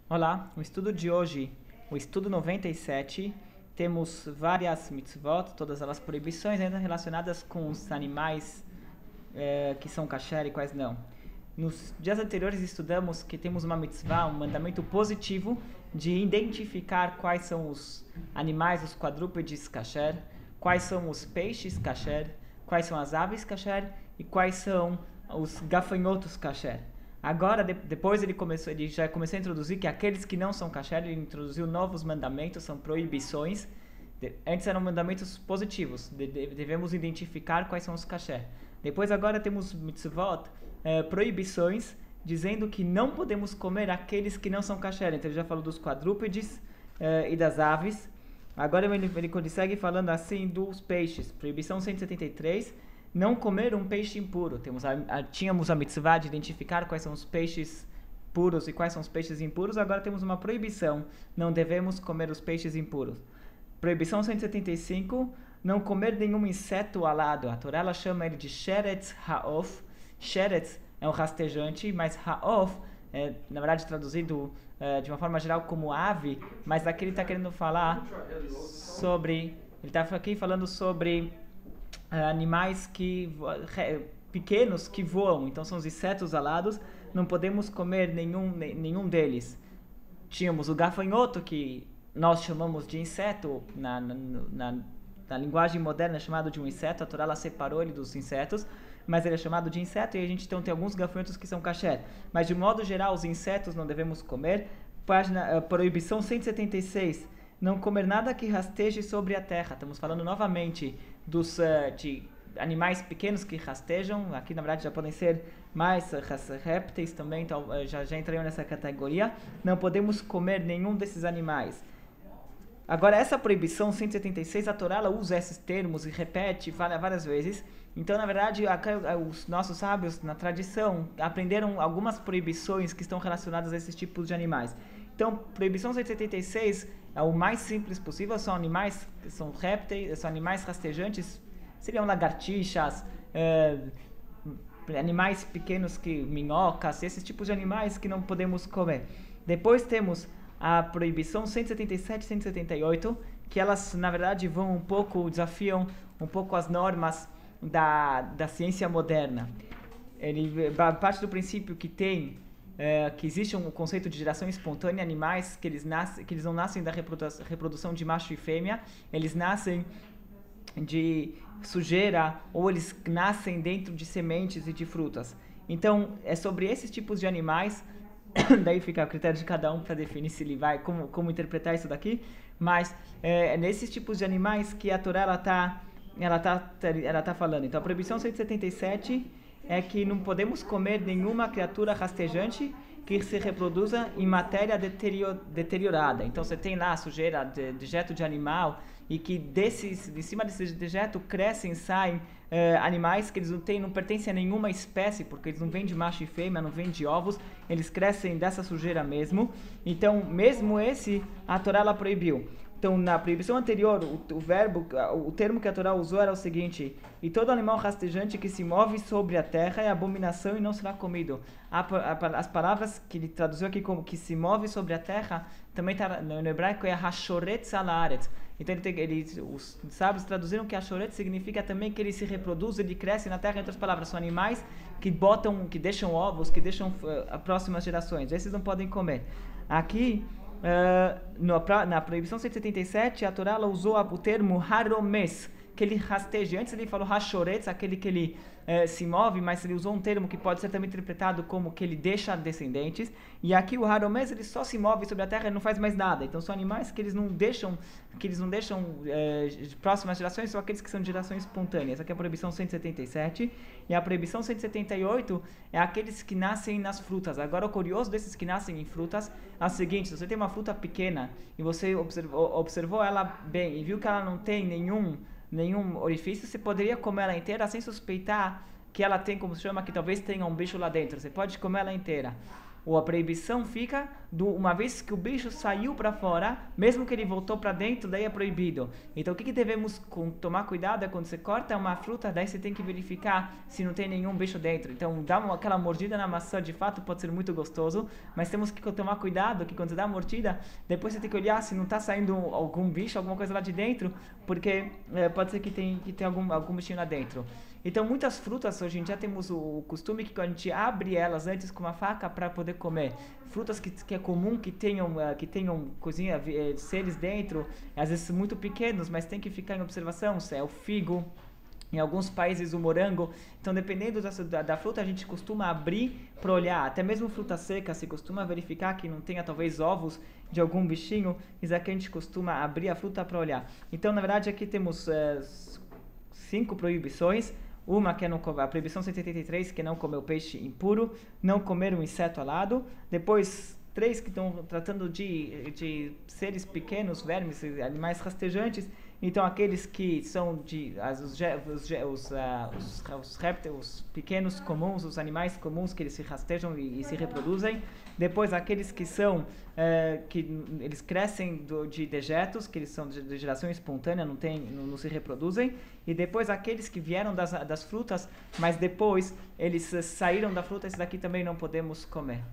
Olá, o estudo de hoje, o estudo 97, temos várias mitzvot, todas elas proibições ainda relacionadas com os animais que são kasher e quais não. Nos dias anteriores estudamos que temos uma mitzvah, um mandamento positivo de identificar quais são os animais, os quadrúpedes kasher, quais são os peixes kasher, quais são as aves kasher e quais são os gafanhotos kasher. Agora, depois ele já começou a introduzir que aqueles que não são kasher, ele introduziu novos mandamentos, são proibições. Antes eram mandamentos positivos, devemos identificar quais são os kasher. Depois agora temos mitzvot, proibições, dizendo que não podemos comer aqueles que não são kasher. Então ele já falou dos quadrúpedes e das aves. Agora ele consegue falando assim dos peixes. Proibição 173, não comer um peixe impuro. Tínhamos a mitzvah de identificar quais são os peixes puros e quais são os peixes impuros. Agora temos uma proibição, não devemos comer os peixes impuros. Proibição 175, não comer nenhum inseto alado. A Torá ela chama ele de sheretz ha'of. Sheretz é um rastejante, mas ha'of é, na verdade, traduzido de uma forma geral como ave, mas aqui ele está querendo falar sobre... Ele está aqui falando sobre animais pequenos que voam. Então, são os insetos alados. Não podemos comer nenhum deles. Tínhamos o gafanhoto, que nós chamamos de inseto na linguagem moderna, é chamado de um inseto. A Torá ela separou ele dos insetos, mas ele é chamado de inseto, e a gente então tem alguns gafanhotos que são kasher. Mas de modo geral, os insetos não devemos comer. Proibição 176, não comer nada que rasteje sobre a terra. Estamos falando novamente de animais pequenos que rastejam. Aqui na verdade já podem ser mais répteis também, então já entrariam nessa categoria. Não podemos comer nenhum desses animais. Agora, essa proibição 176, a Torá ela usa esses termos e repete várias vezes. Então, na verdade, os nossos sábios, na tradição, aprenderam algumas proibições que estão relacionadas a esses tipos de animais. Então, proibição 176 é o mais simples possível, são animais, são répteis, são animais rastejantes, seriam lagartixas, animais pequenos, minhocas, esses tipos de animais que não podemos comer. Depois temos a proibição 177 e 178, que elas, na verdade, desafiam um pouco as normas da ciência moderna. Ele parte do princípio que que existe um conceito de geração espontânea, animais que eles não nascem da reprodução de macho e fêmea, eles nascem de sujeira ou eles nascem dentro de sementes e de frutas. Então, é sobre esses tipos de animais, daí fica a critério de cada um para definir se ele vai, como interpretar isso daqui, mas é nesses tipos de animais que a Torá ela tá falando. Então, a proibição 177 é que não podemos comer nenhuma criatura rastejante que se reproduza em matéria deteriorada. Então, você tem lá a sujeira, dejeto de animal, e que de cima desse dejeto crescem e saem animais que eles não pertencem a nenhuma espécie, porque eles não vêm de macho e fêmea, não vêm de ovos, eles crescem dessa sujeira mesmo. Então, mesmo esse, a Torá ela proibiu. Então, na proibição anterior, o termo que a Torá usou era o seguinte: e todo animal rastejante que se move sobre a terra é abominação e não será comido. As palavras que ele traduziu aqui como que se move sobre a terra, também tá, no hebraico é hashoretz alaretz. Então, os sábios traduziram que hashoretz significa também que ele se reproduz, ele cresce na terra. Em outras palavras, são animais que deixam ovos, que deixam próximas gerações. Esses não podem comer. Aqui, na proibição 177, a Torá ela usou o termo haromes, que ele rasteja. Antes ele falou hashoretz, aquele que ele se move, mas ele usou um termo que pode ser também interpretado como que ele deixa descendentes. E aqui o haromes ele só se move sobre a terra e não faz mais nada. Então são animais que eles não deixam próximas gerações, são aqueles que são de geração espontânea. Essa aqui é a proibição 177. E a proibição 178 é aqueles que nascem nas frutas. Agora, o curioso desses que nascem em frutas é o seguinte: se você tem uma fruta pequena e você observou ela bem e viu que ela não tem nenhum orifício, você poderia comer ela inteira sem suspeitar que ela tem, como se chama, que talvez tenha um bicho lá dentro. Você pode comer ela inteira. ou a proibição fica uma vez que o bicho saiu para fora, mesmo que ele voltou para dentro, daí é proibido. Então o que devemos tomar cuidado é quando você corta uma fruta, daí você tem que verificar se não tem nenhum bicho dentro. Então dar aquela mordida na maçã de fato pode ser muito gostoso, mas temos que tomar cuidado que quando você dá a mordida, depois você tem que olhar se não está saindo algum bicho, alguma coisa lá de dentro, porque pode ser que tem algum bichinho lá dentro. Então muitas frutas hoje em dia temos o costume que a gente abre elas antes com uma faca para poder comer. Frutas que é comum que tenham coisinha, seres dentro, às vezes muito pequenos, mas tem que ficar em observação, se é o figo, em alguns países o morango. Então dependendo da fruta a gente costuma abrir para olhar, até mesmo fruta seca se costuma verificar que não tenha talvez ovos de algum bichinho, isso aqui a gente costuma abrir a fruta para olhar. Então na verdade aqui temos 5 proibições. Uma que é a proibição 183, que é não comer o peixe impuro, não comer um inseto alado. Depois, 3 que estão tratando de seres pequenos, vermes, animais rastejantes. Então, aqueles que são os répteis pequenos comuns, os animais comuns que eles se rastejam e se reproduzem. Depois, aqueles que são, que eles crescem de dejetos, que eles são de geração espontânea, não se reproduzem. E depois, aqueles que vieram das frutas, mas depois eles saíram da fruta, esses daqui também não podemos comer.